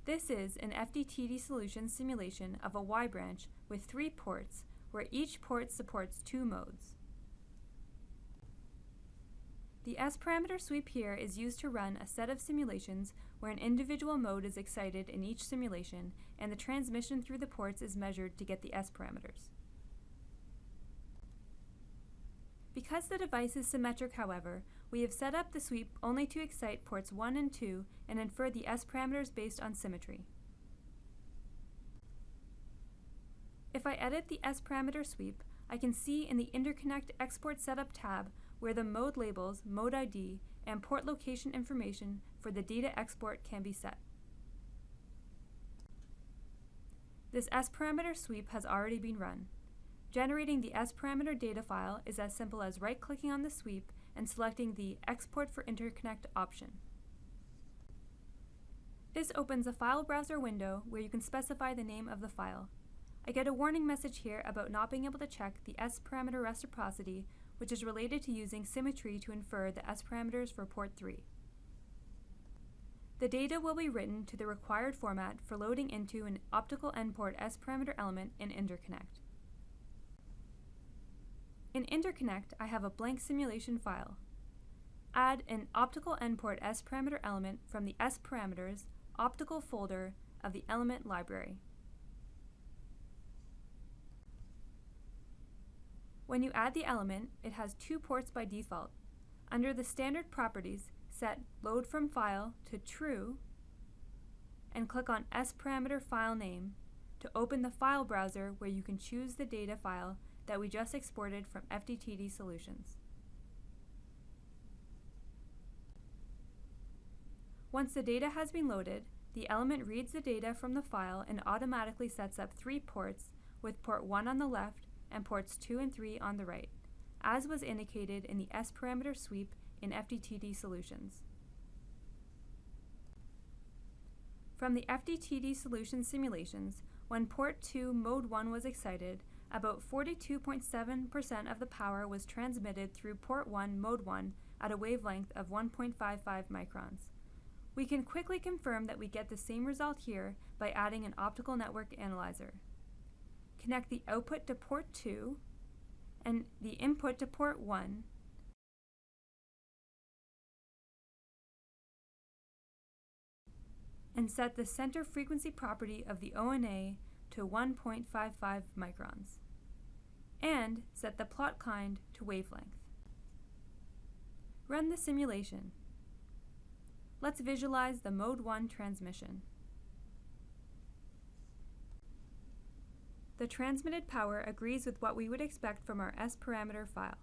This is an FDTD solution simulation of a Y branch with 3 ports, where each port supports 2 modes. The Sparameter Sweep here is used to run a set of simulations where an individual mode is excited in each simulation and the transmission through the ports is measured to get the S parameters. Because the device is symmetric, however, we have set up the sweep only to excite ports 1 and 2 and infer the S parameters based on symmetry. If I edit the Sparameter Sweep, I can see in the INTERCONNECT Export Setup tab where the mode labels, mode ID, and port location information for the data export can be set. This Sparameter Sweep has already been run. Generating the Sparameter Data file is as simple as right-clicking on the sweep and selecting the Export for Interconnect option. This opens a file browser window where you can specify the name of the file. I get a warning message here about not being able to check the S parameter reciprocity, which is related to using symmetry to infer the S parameters for port 3. The data will be written to the required format for loading into an optical endport Sparameter element in INTERCONNECT. In INTERCONNECT, I have a blank simulation file. Add an optical endport Sparameter element from the S parameters optical folder of the element library. When you add the element, it has 2 ports by default. Under the standard properties, set Load from File to True and click on Sparameter File Name to open the file browser where you can choose the data file that we just exported from FDTD Solutions. Once the data has been loaded, the element reads the data from the file and automatically sets up 3 ports, with port 1 on the left and ports 2 and 3 on the right, as was indicated in the Sparameter Sweep in FDTD Solutions. From the FDTD Solutions simulations, when port 2 mode 1 was excited, about 42.7% of the power was transmitted through port 1 mode 1 at a wavelength of 1.55 microns. We can quickly confirm that we get the same result here by adding an optical network analyzer. Connect the output to port 2 and the input to port 1 and set the center frequency property of the ONA to 1.55 microns and set the plot kind to wavelength. Run the simulation. Let's visualize the mode 1 transmission. The transmitted power agrees with what we would expect from our S parameter file.